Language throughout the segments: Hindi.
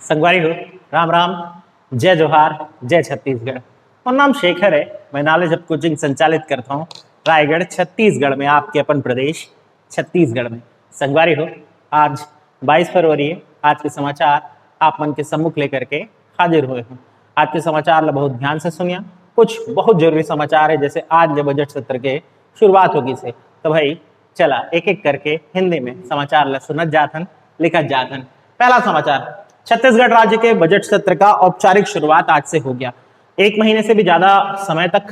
संगवारी हो, राम राम, जय जोहार, जय छत्तीसगढ़। और नाम शेखर है। मैं नॉलेज हब कोचिंग संचालित करता हूँ रायगढ़ छत्तीसगढ़ में, आपके अपन प्रदेश छत्तीसगढ़ में। संगवारी हो, आज 22 फरवरी है। आज के समाचार आप मन के सम्मुख लेकर के हाजिर हुए हूँ। आज के समाचार ला बहुत ध्यान से सुनिया। कुछ बहुत जरूरी समाचार है, जैसे आज जब बजट सत्र के शुरुआत होगी से, तो भाई चला एक एक करके हिंदी में समाचार ला सुनत जाथन, लिखत जाथन। पहला समाचार, छत्तीसगढ़ राज्य के बजट सत्र का औपचारिक शुरुआत आज से हो गया। एक महीने से भी ज्यादा समय तक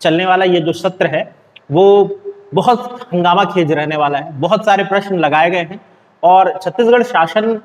चलने वाला ये जो सत्र है वो बहुत हंगामा खेज रहने वाला है। बहुत सारे प्रश्न लगाए गए हैं और छत्तीसगढ़ शासन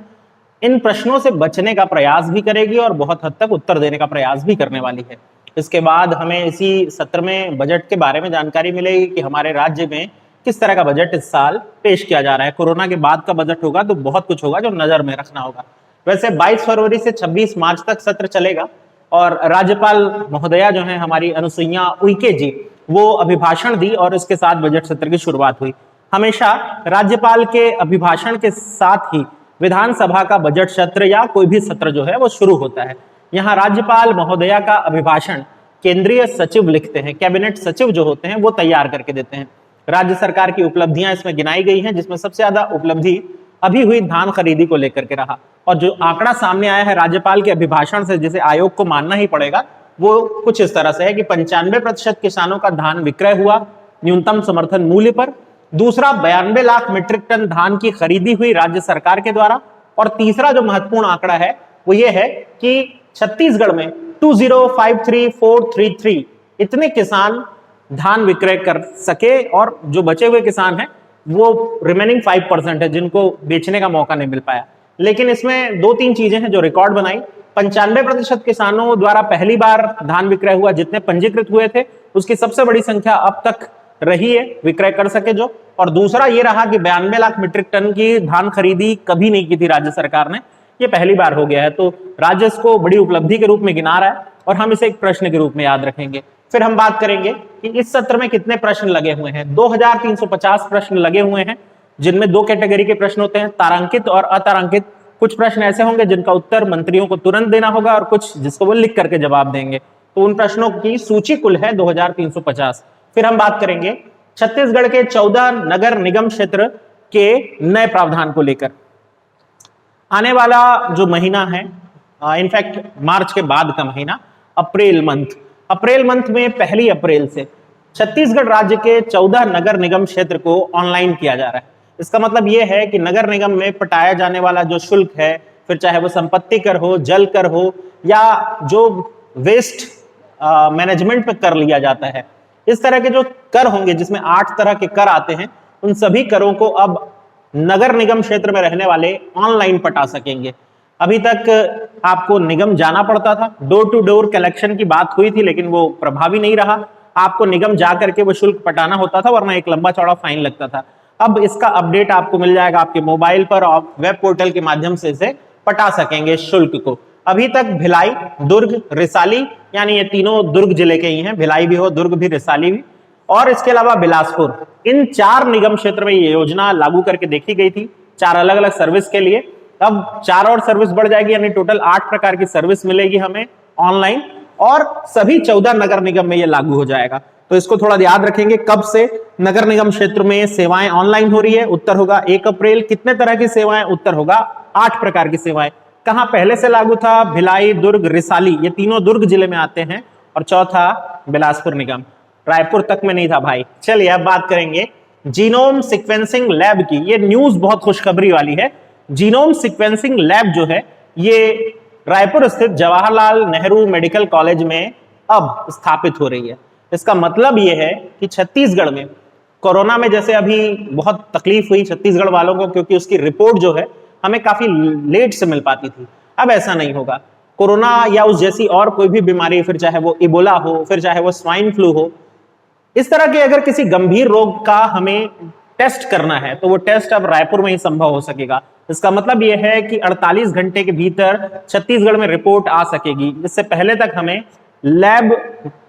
इन प्रश्नों से बचने का प्रयास भी करेगी और बहुत हद तक उत्तर देने का प्रयास भी करने वाली है। इसके बाद हमें इसी सत्र में बजट के बारे में जानकारी मिलेगी कि हमारे राज्य में किस तरह का बजट इस साल पेश किया जा रहा है। कोरोना के बाद का बजट होगा तो बहुत कुछ होगा जो नजर में रखना होगा। वैसे 22 फरवरी से 26 मार्च तक सत्र चलेगा और राज्यपाल महोदया जो है हमारी अनुसुईया उइके जी, वो अभिभाषण दी और इसके साथ बजट सत्र की शुरुआत हुई। हमेशा राज्यपाल के अभिभाषण के साथ ही विधानसभा का बजट सत्र या कोई भी सत्र जो है वो शुरू होता है। यहाँ राज्यपाल महोदया का अभिभाषण केंद्रीय सचिव लिखते हैं, कैबिनेट सचिव जो होते हैं वो तैयार करके देते हैं। राज्य सरकार की उपलब्धियां इसमें गिनाई गई हैं, जिसमें सबसे ज्यादा उपलब्धि अभी हुई धान खरीदी को लेकर के रहा। और जो आंकड़ा सामने आया है राज्यपाल के अभिभाषण से, जिसे आयोग को मानना ही पड़ेगा, वो कुछ इस तरह से है कि 95% किसानों का धान विक्रय हुआ न्यूनतम समर्थन मूल्य पर। दूसरा, 92 लाख मीट्रिक टन धान की खरीदी हुई राज्य सरकार के द्वारा। और तीसरा जो महत्वपूर्ण आंकड़ा है वो ये है कि छत्तीसगढ़ में 2053,433 इतने किसान धान विक्रय कर सके और जो बचे हुए किसान हैं वो रिमेनिंग 5% है जिनको बेचने का मौका नहीं मिल पाया। लेकिन इसमें दो तीन चीजें हैं जो रिकॉर्ड बनाई। 95% किसानों द्वारा पहली बार धान विक्रय हुआ, जितने पंजीकृत हुए थे उसकी सबसे बड़ी संख्या अब तक रही है विक्रय कर सके जो। और दूसरा ये रहा कि 92 लाख मीट्रिक टन की धान खरीदी कभी नहीं की थी राज्य सरकार ने, ये पहली बार हो गया है। तो राज्य इसको बड़ी उपलब्धि के रूप में गिना रहा है और हम इसे एक प्रश्न के रूप में याद रखेंगे। फिर हम बात करेंगे कि इस सत्र में कितने प्रश्न लगे हुए हैं। 2350 प्रश्न लगे हुए हैं, जिनमें दो कैटेगरी के प्रश्न होते हैं, तारांकित और अतारांकित। कुछ प्रश्न ऐसे होंगे जिनका उत्तर मंत्रियों को तुरंत देना होगा और कुछ जिसको वो लिख करके जवाब देंगे। तो उन प्रश्नों की सूची कुल है 2350। फिर हम बात करेंगे छत्तीसगढ़ के 14 नगर निगम क्षेत्र के नए प्रावधान को लेकर। आने वाला जो महीना है, इनफैक्ट मार्च के बाद का महीना, अप्रैल मंथ में 1 अप्रैल से छत्तीसगढ़ राज्य के 14 नगर निगम क्षेत्र को ऑनलाइन किया जा रहा है। इसका मतलब यह है कि नगर निगम में पटाया जाने वाला जो शुल्क है, फिर चाहे वो संपत्ति कर हो, जल कर हो, या जो वेस्ट मैनेजमेंट पे कर लिया जाता है, इस तरह के जो कर होंगे जिसमें 8 तरह के कर आते हैं, उन सभी करों को अब नगर निगम क्षेत्र में रहने वाले ऑनलाइन पटा सकेंगे। अभी तक आपको निगम जाना पड़ता था, डोर टू डोर कलेक्शन की बात हुई थी, लेकिन वो प्रभावी नहीं रहा। आपको निगम जा करके वो शुल्क पटाना होता था, वरना एक लंबा चौड़ा फाइन लगता था। अब इसका अपडेट आपको मिल जाएगा आपके मोबाइल पर, और वेब पोर्टल के माध्यम से इसे पटा सकेंगे शुल्क को। अभी तक भिलाई, दुर्ग, रिसाली, यानी ये तीनों दुर्ग जिले के ही हैं, भिलाई भी हो, दुर्ग भी, रिसाली भी, और इसके अलावा बिलासपुर, इन 4 निगम क्षेत्र में ये योजना लागू करके देखी गई थी 4 अलग अलग सर्विस के लिए। अब 4 और सर्विस बढ़ जाएगी, यानी टोटल 8 प्रकार की सर्विस मिलेगी हमें ऑनलाइन, और सभी 14 नगर निगम में ये लागू हो जाएगा। तो इसको थोड़ा याद रखेंगे, कब से नगर निगम क्षेत्र में सेवाएं ऑनलाइन हो रही है। उत्तर होगा 1 अप्रैल। कितने तरह की सेवाएं? उत्तर होगा 8 प्रकार की सेवाएं। कहां पहले से लागू था? भिलाई, दुर्ग, रिसाली, ये तीनों दुर्ग जिले में आते हैं, और चौथा बिलासपुर निगम, रायपुर तक में नहीं था भाई। चलिए अब बात करेंगे जीनोम सीक्वेंसिंग लैब की। ये न्यूज बहुत खुशखबरी वाली है। जीनोम सीक्वेंसिंग लैब जो है ये रायपुर स्थित जवाहरलाल नेहरू मेडिकल कॉलेज में अब स्थापित हो रही है। इसका मतलब यह है कि छत्तीसगढ़ में कोरोना में जैसे अभी बहुत तकलीफ हुई छत्तीसगढ़ वालों को, क्योंकि उसकी रिपोर्ट जो है हमें काफी लेट से मिल पाती थी, अब ऐसा नहीं होगा। कोरोना या उस जैसी और कोई भी बीमारी, फिर चाहे वो इबोला हो, फिर चाहे वो स्वाइन फ्लू हो, इस तरह के अगर किसी गंभीर रोग का हमें टेस्ट करना है तो वो टेस्ट अब रायपुर में ही संभव हो सकेगा। इसका मतलब यह है कि 48 घंटे के भीतर छत्तीसगढ़ में रिपोर्ट आ सकेगी। इससे पहले तक हमें लैब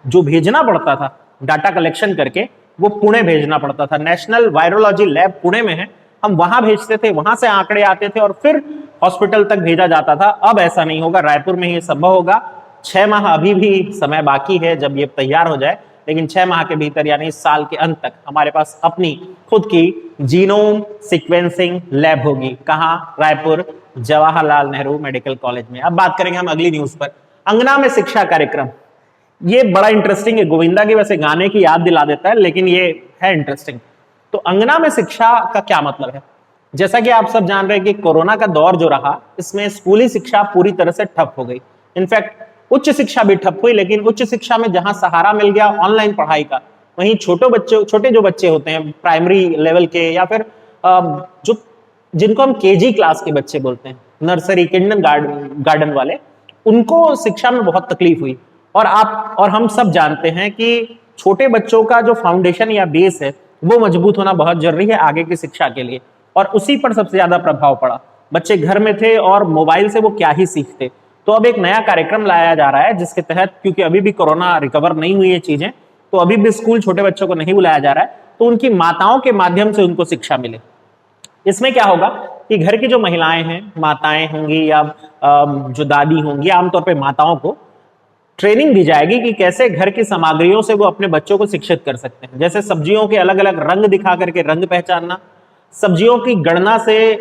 जो भेजना पड़ता था डाटा कलेक्शन करके, वो पुणे भेजना पड़ता था। नेशनल वायरोलॉजी लैब पुणे में है, हम वहां भेजते थे, वहां से आंकड़े आते थे और फिर हॉस्पिटल तक भेजा जाता था, अब ऐसा नहीं होगा। रायपुर में ये संभव होगा। 6 माह अभी भी समय बाकी है जब ये तैयार हो जाए, लेकिन 6 माह के भीतर यानी इस साल के अंत तक हमारे पास अपनी खुद की जीनोम सीक्वेंसिंग लैब होगी। कहाँ? रायपुर जवाहरलाल नेहरू मेडिकल कॉलेज में। अब बात करेंगे हम अगली न्यूज पर, अंगना में शिक्षा कार्यक्रम। ये बड़ा इंटरेस्टिंग है, गोविंदा के वैसे गाने की याद दिला देता है, लेकिन ये है इंटरेस्टिंग। तो अंगना में शिक्षा का क्या मतलब है? जैसा कि आप सब जान रहे हैं कि कोरोना का दौर जो रहा, इसमें स्कूली शिक्षा पूरी तरह से ठप हो गई। इनफैक्ट उच्च शिक्षा भी ठप हुई, लेकिन उच्च शिक्षा में जहां सहारा मिल गया ऑनलाइन पढ़ाई का, वहीं छोटे जो बच्चे होते हैं प्राइमरी लेवल के, या फिर जो जिनको हम केजी क्लास के बच्चे बोलते हैं, नर्सरी किंडर गार्डन वाले, उनको शिक्षा में बहुत तकलीफ हुई। और आप और हम सब जानते हैं कि छोटे बच्चों का जो फाउंडेशन या बेस है वो मजबूत होना बहुत जरूरी है आगे की शिक्षा के लिए, और उसी पर सबसे ज्यादा प्रभाव पड़ा। बच्चे घर में थे और मोबाइल से वो क्या ही सीखते। तो अब एक नया कार्यक्रम लाया जा रहा है जिसके तहत, क्योंकि अभी भी कोरोना रिकवर नहीं हुई है चीजें, तो अभी भी स्कूल छोटे बच्चों को नहीं बुलाया जा रहा है, तो उनकी माताओं के माध्यम से उनको शिक्षा मिले। इसमें क्या होगा कि घर की जो महिलाएं हैं, माताएं होंगी या जो दादी होंगी, आमतौर पर माताओं को ट्रेनिंग दी जाएगी कि कैसे घर की सामग्रियों से वो अपने बच्चों को शिक्षित कर सकते हैं। जैसे सब्जियों के अलग अलग रंग दिखा करके रंग पहचानना, सब्जियों की गणना से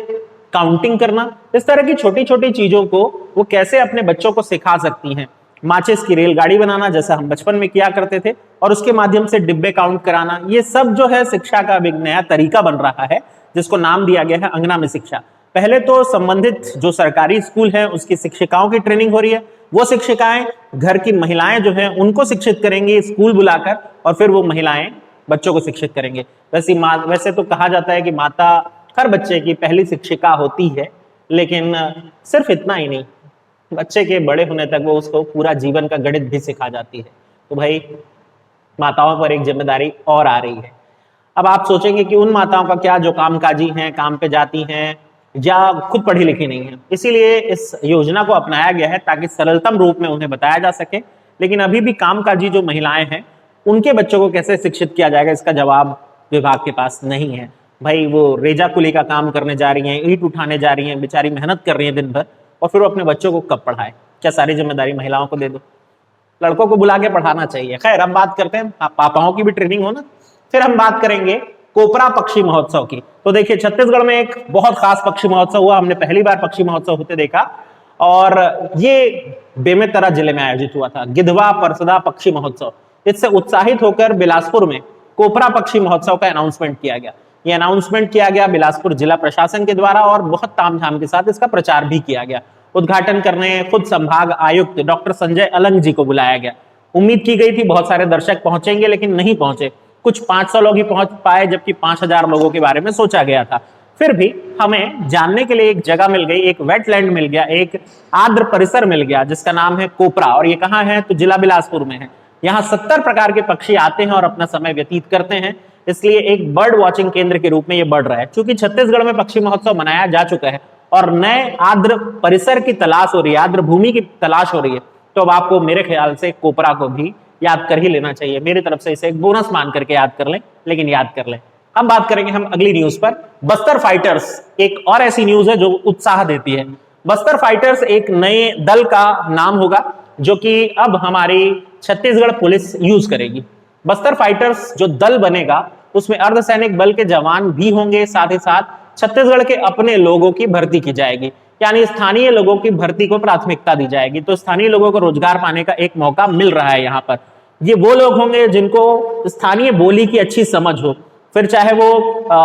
काउंटिंग करना, इस तरह की छोटी छोटी चीजों को वो कैसे अपने बच्चों को सिखा सकती हैं। माचिस की रेलगाड़ी बनाना, जैसा हम बचपन में किया करते थे, और उसके माध्यम से डिब्बे काउंट कराना, ये सब जो है शिक्षा का एक नया तरीका बन रहा है, जिसको नाम दिया गया है अंगना में शिक्षा। पहले तो संबंधित जो सरकारी स्कूल है उसकी शिक्षिकाओं की ट्रेनिंग हो रही है, वो शिक्षिकाएं घर की महिलाएं जो है उनको शिक्षित करेंगी स्कूल बुलाकर, और फिर वो महिलाएं बच्चों को शिक्षित करेंगे। वैसे तो कहा जाता है कि माता हर बच्चे की पहली शिक्षिका होती है, लेकिन सिर्फ इतना ही नहीं, बच्चे के बड़े होने तक वो उसको पूरा जीवन का गणित भी सिखा जाती है। तो भाई माताओं पर एक जिम्मेदारी और आ रही है। अब आप सोचेंगे कि उन माताओं का क्या जो कामकाजी हैं, काम पे जाती हैं या खुद पढ़ी लिखी नहीं है। इसीलिए इस योजना को अपनाया गया है ताकि सरलतम रूप में उन्हें बताया जा सके। लेकिन अभी भी कामकाजी जो महिलाएं हैं उनके बच्चों को कैसे शिक्षित किया जाएगा, इसका जवाब विभाग के पास नहीं है। भाई वो रेजा कुली का काम करने जा रही हैं, ईंट उठाने जा रही हैं, बेचारी मेहनत कर रही हैं दिन भर, और फिर वो अपने बच्चों को कब पढ़ाए? क्या सारी जिम्मेदारी महिलाओं को दे दो? लड़कों को बुला के पढ़ाना चाहिए। खैर, अब बात करते हैं पापाओं की भी ट्रेनिंग हो ना। फिर हम बात करेंगे कोपरा पक्षी महोत्सव की। तो देखिए, छत्तीसगढ़ में एक बहुत खास पक्षी महोत्सव हुआ, हमने पहली बार पक्षी महोत्सव होते देखा, और ये बेमेतरा जिले में आयोजित हुआ था, गिधवा परसदा पक्षी महोत्सव। इससे उत्साहित होकर बिलासपुर में कोपरा पक्षी महोत्सव का अनाउंसमेंट किया गया। ये अनाउंसमेंट किया गया बिलासपुर जिला प्रशासन के द्वारा, और बहुत तामझाम के साथ इसका प्रचार भी किया गया। उद्घाटन करने खुद संभाग आयुक्त डॉक्टर संजय अलंग जी को बुलाया गया। उम्मीद की गई थी बहुत सारे दर्शक पहुंचेंगे, लेकिन नहीं पहुंचे। कुछ 500 लोग ही पहुंच पाए, जबकि 5000 लोगों के बारे में सोचा गया था। फिर भी हमें जानने के लिए एक जगह मिल गई, एक वेटलैंड मिल गया, एक आर्द्र परिसर मिल गया जिसका नाम है कोपरा। और ये कहाँ है? तो जिला बिलासपुर में है। यहाँ 70 प्रकार के पक्षी आते हैं और अपना समय व्यतीत करते हैं, इसलिए एक बर्ड वॉचिंग केंद्र के रूप में ये बढ़ रहा है। क्योंकि छत्तीसगढ़ में पक्षी महोत्सव मनाया जा चुका है और नए आर्द्र परिसर की तलाश हो रही है, आर्द्र भूमि की तलाश हो रही है, तो अब आपको मेरे ख्याल से कोपरा को भी याद कर ही लेना चाहिए। मेरी तरफ से इसे एक बोनस मान करके याद कर लें, लेकिन याद कर लें। अब बात करेंगे हम अगली न्यूज पर, बस्तर फाइटर्स। एक और ऐसी न्यूज है जो उत्साह देती है। बस्तर फाइटर्स एक नए दल का नाम होगा जो कि अब हमारी छत्तीसगढ़ पुलिस यूज करेगी। बस्तर फाइटर्स जो दल बनेगा उसमें अर्धसैनिक बल के जवान भी होंगे, साथ ही साथ छत्तीसगढ़ के अपने लोगों की भर्ती की जाएगी, यानी स्थानीय लोगों की भर्ती को प्राथमिकता दी जाएगी। तो स्थानीय लोगों को रोजगार पाने का एक मौका मिल रहा है यहाँ पर। ये वो लोग होंगे जिनको स्थानीय बोली की अच्छी समझ हो, फिर चाहे वो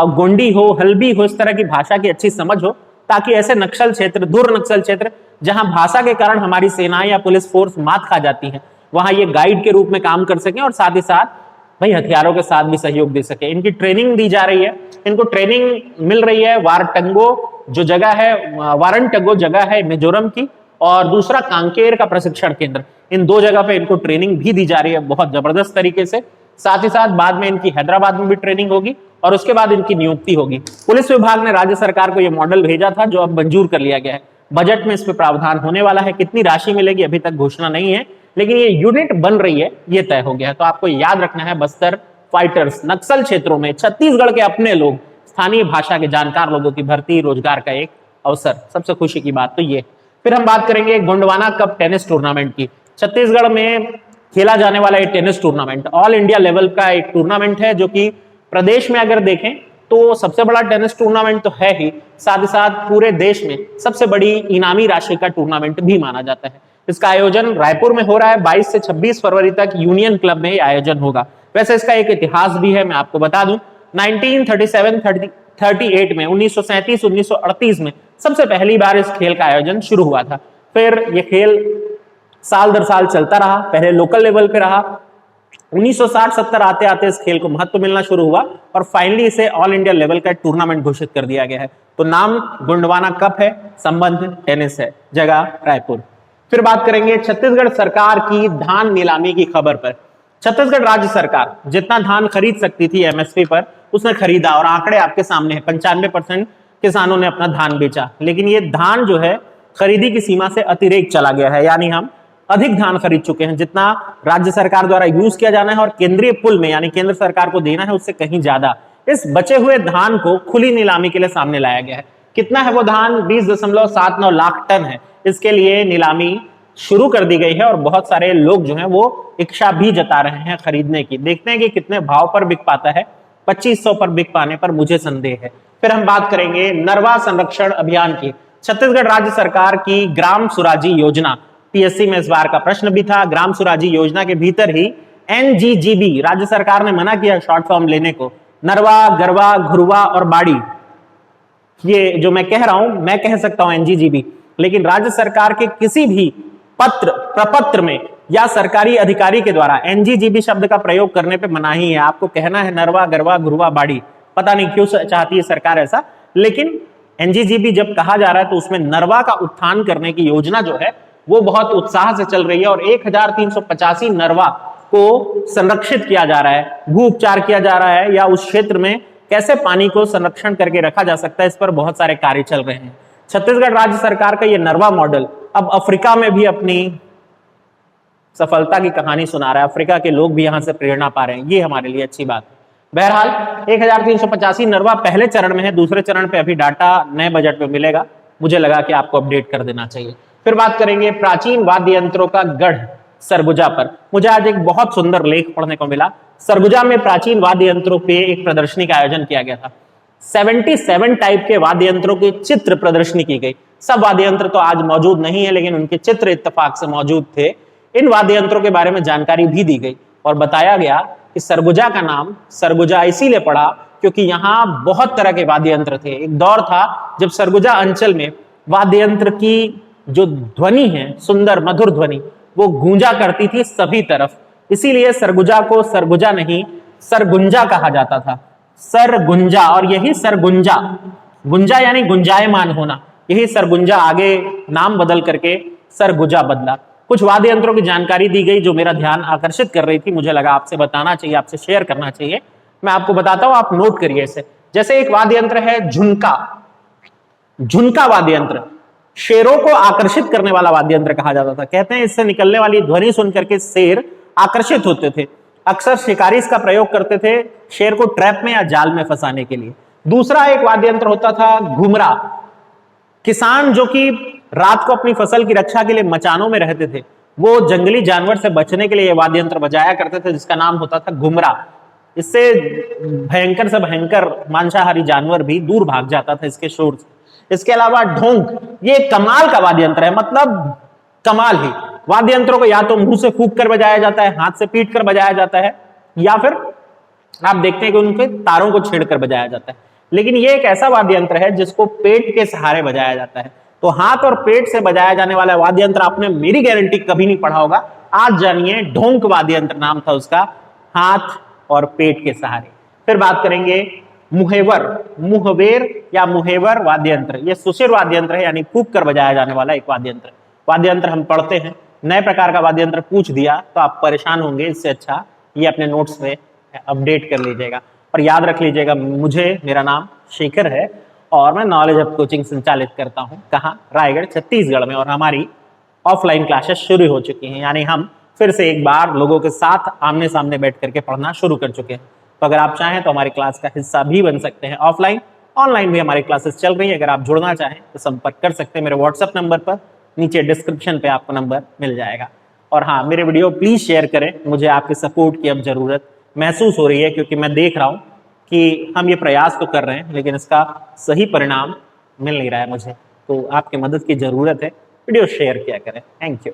गोंडी हो, हल्बी हो, इस तरह की भाषा की अच्छी समझ हो, ताकि ऐसे नक्सल क्षेत्र, दूर नक्सल क्षेत्र जहां भाषा के कारण हमारी सेनाएं या पुलिस फोर्स मात खा जाती है, वहां ये गाइड के रूप में काम कर सकें और साथ ही साथ भाई हथियारों के साथ भी सहयोग दे सके। इनकी ट्रेनिंग दी जा रही है, इनको ट्रेनिंग मिल रही है। वारटंगो जो जगह है, वारंटगो जगह है मिजोरम की, और दूसरा कांकेर का प्रशिक्षण केंद्र, इन दो जगह पे इनको ट्रेनिंग भी दी जा रही है बहुत जबरदस्त तरीके से। साथ ही साथ बाद में इनकी हैदराबाद में भी ट्रेनिंग होगी और उसके बाद इनकी नियुक्ति होगी। पुलिस विभाग ने राज्य सरकार को यह मॉडल भेजा था जो अब मंजूर कर लिया गया है। बजट में इस पर प्रावधान होने वाला है। कितनी राशि मिलेगी अभी तक घोषणा नहीं है, लेकिन ये यूनिट बन रही है, ये तय हो गया है। तो आपको याद रखना है, बस्तर फाइटर्स नक्सल क्षेत्रों में छत्तीसगढ़ के अपने लोग, स्थानीय भाषा के जानकार लोगों की भर्ती, रोजगार का एक अवसर, सबसे खुशी की बात तो ये। फिर हम बात करेंगे गोंडवाना कप टेनिस टूर्नामेंट की। छत्तीसगढ़ में खेला जाने वाला ये tennis tournament all India level का एक टूर्नामेंट है, जो कि प्रदेश में अगर देखें तो सबसे बड़ा टेनिस टूर्नामेंट तो है ही, साथ ही साथ पूरे देश में सबसे बड़ी इनामी राशि का टूर्नामेंट भी माना जाता है। इसका आयोजन रायपुर में हो रहा है। 22 से 26 फरवरी तक यूनियन क्लब में आयोजन होगा। वैसे इसका एक इतिहास भी है, मैं आपको बता दूं। 1937-38 में 1937-1938 में सबसे पहली बार इस खेल का आयोजन शुरू हुआ था। फिर यह खेल साल दर साल चलता रहा, पहले लोकल लेवल पे रहा। 1960-70 आते आते इस खेल को महत्व मिलना शुरू हुआ और फाइनली इसे ऑल इंडिया लेवल का टूर्नामेंट घोषित कर दिया गया है। तो नाम गोंडवाना कप है, संबंध टेनिस है, जगह रायपुर। फिर बात करेंगे छत्तीसगढ़ सरकार की धान नीलामी की खबर पर। छत्तीसगढ़ राज्य सरकार जितना धान खरीद सकती थी एमएसपी पर, उसने खरीदा और आंकड़े आपके सामने है। 95% किसानों ने अपना धान बेचा, लेकिन ये धान जो है खरीदी की सीमा से अतिरिक्त चला गया है, यानी हम अधिक धान खरीद चुके हैं। जितना राज्य सरकार द्वारा यूज किया जाना है और केंद्रीय पुल में यानी केंद्र सरकार को देना है, उससे कहीं ज्यादा इस बचे हुए धान को खुली नीलामी के लिए सामने लाया गया है। कितना है वो धान? 20.79 लाख टन है। इसके लिए नीलामी शुरू कर दी गई है और बहुत सारे लोग जो हैं वो इच्छा भी जता रहे हैं खरीदने की। देखते हैं कि कितने भाव पर बिक पाता है। 2500 पर बिक पाने पर मुझे संदेह है। फिर हम बात करेंगे नरवा संरक्षण अभियान की। छत्तीसगढ़ राज्य सरकार की ग्राम सुराजी योजना, पीएससी में इस बार का प्रश्न भी था। ग्राम सुराजी योजना के भीतर ही एनजीजीबी राज्य सरकार ने मना किया शॉर्ट फॉर्म लेने को। नरवा, गरवा, घुरवा और बाड़ी, ये जो मैं कह रहा हूं, मैं कह सकता हूं एनजीजीबी, लेकिन राज्य सरकार के किसी भी पत्र, प्रपत्र में या सरकारी अधिकारी के द्वारा एनजीजीबी शब्द का प्रयोग करने पे मनाही है। आपको कहना है नरवा, गरवा, घुरवा, बाड़ी। पता नहीं क्यों चाहती है सरकार ऐसा, लेकिन एनजीजीबी जब कहा जा रहा है तो उसमें नरवा का उत्थान करने की योजना जो है वो बहुत उत्साह से चल रही है और 1385 नरवा को संरक्षित किया जा रहा है, भू उपचार किया जा रहा है, या उस क्षेत्र में कैसे पानी को संरक्षण करके रखा जा सकता है, इस पर बहुत सारे कार्य चल रहे हैं। छत्तीसगढ़ राज्य सरकार का ये नरवा मॉडल अब अफ्रीका में भी अपनी सफलता की कहानी सुना रहा है। अफ्रीका के लोग भी यहां से प्रेरणा पा रहे हैं, ये हमारे लिए अच्छी बात है। बहरहाल 1385 नरवा पहले चरण में है, दूसरे चरण पे अभी डाटा नए बजट में मिलेगा। मुझे लगा कि आपको अपडेट कर देना चाहिए। फिर बात करेंगे प्राचीन वाद्य यंत्रों का गढ़ सरगुजा पर। मुझे आज एक बहुत सुंदर लेख पढ़ने को मिला। सरगुजा में प्राचीन वाद्य यंत्रों पे एक प्रदर्शनी का आयोजन किया गया था। 77 टाइप के वाद्य यंत्रों की चित्र प्रदर्शनी की गई। सब वाद्य यंत्र तो आज मौजूद नहीं है, लेकिन उनके चित्र इत्तेफाक से मौजूद थे। इन वाद्य यंत्रों के बारे में जानकारी भी दी गई और बताया गया कि सरगुजा का नाम सरगुजा इसीलिए पड़ा क्योंकि यहाँ बहुत तरह के वाद्य यंत्र थे। एक दौर था जब सरगुजा अंचल में वाद्य यंत्र की जो ध्वनि है, सुंदर मधुर ध्वनि, वो गूंजा करती थी सभी तरफ। इसीलिए सरगुजा को सरगुजा नहीं सरगुंजा कहा जाता था। सरगुंजा, और यही सरगुंजा, गुंजा यानी गुंजायमान होना, यही सरगुंजा आगे नाम बदल करके सरगुजा बदला। कुछ वाद्य यंत्रों की जानकारी दी गई जो मेरा ध्यान आकर्षित कर रही थी। मुझे लगा आपसे बताना चाहिए, आपसे शेयर करना चाहिए। मैं आपको बताता हूं, आप नोट करिए इसे। जैसे एक वाद्य यंत्र है झुनका। झुनका वाद्य यंत्र शेरों को आकर्षित करने वाला वाद्य यंत्र कहा जाता था। कहते हैं इससे निकलने वाली ध्वनि सुनकर के शेर आकर्षित होते थे। अक्सर शिकारी इसका प्रयोग करते थे शेर को ट्रैप में या जाल में फंसाने के लिए। दूसरा एक वाद्य यंत्र होता था घुमरा। किसान जो कि रात को अपनी फसल की रक्षा के लिए मचानों में रहते थे, वो जंगली जानवर से बचने के लिए यह वाद्य यंत्र बजाया करते थे, जिसका नाम होता था घुमरा। इससे भयंकर से भयंकर मांसाहारी जानवर भी दूर भाग जाता था इसके शोर से। इसके अलावा ढोंक, ये कमाल का वाद्य यंत्र है, मतलब कमाल ही। वाद्य यंत्रों को या तो मुंह से फूंक कर बजाया जाता है, हाथ से पीट कर बजाया जाता है, या फिर आप देखते हैं कि उनके तारों को छेड़कर बजाया जाता है। लेकिन ये एक ऐसा वाद्य यंत्र है जिसको पेट के सहारे बजाया जाता है। तो हाथ और पेट से बजाया जाने वाला वाद्य यंत्र आपने मेरी गारंटी कभी नहीं पढ़ा होगा। आज जानिए, ढोंक वाद्य यंत्र नाम था उसका, हाथ और पेट के सहारे। फिर बात करेंगे मुहेवर, मुहवेर या मुहेवर वाद्य यंत्र। यह सुशिर वाद्य यंत्र है, यानी फूंक कर बजाया जाने वाला एक वाद्य यंत्र। वाद्य यंत्र हम पढ़ते हैं, नए प्रकार का वाद्य यंत्र पूछ दिया तो आप परेशान होंगे। इससे अच्छा ये अपने नोट्स में अपडेट कर लीजिएगा और याद रख लीजिएगा, मेरा नाम शेखर है और मैं नॉलेज हब कोचिंग संचालित करता हूं। कहाँ? रायगढ़, छत्तीसगढ़ में। और हमारी ऑफलाइन क्लासेस शुरू हो चुकी हैं, यानी हम फिर से एक बार लोगों के साथ आमने सामने बैठ करके पढ़ना शुरू कर चुके हैं। तो अगर आप चाहें तो हमारी क्लास का हिस्सा भी बन सकते हैं ऑफलाइन। ऑनलाइन भी हमारी क्लासेस चल रही है, अगर आप जुड़ना चाहें तो संपर्क कर सकते हैं मेरे व्हाट्सएप नंबर पर, नीचे डिस्क्रिप्शन पे आपको नंबर मिल जाएगा। और हाँ, मेरे वीडियो प्लीज शेयर करें, मुझे आपके सपोर्ट की अब जरूरत महसूस हो रही है, क्योंकि मैं देख रहा हूँ कि हम ये प्रयास तो कर रहे हैं लेकिन इसका सही परिणाम मिल नहीं रहा है मुझे, तो आपकी मदद की जरूरत है। वीडियो शेयर किया करें। Thank you.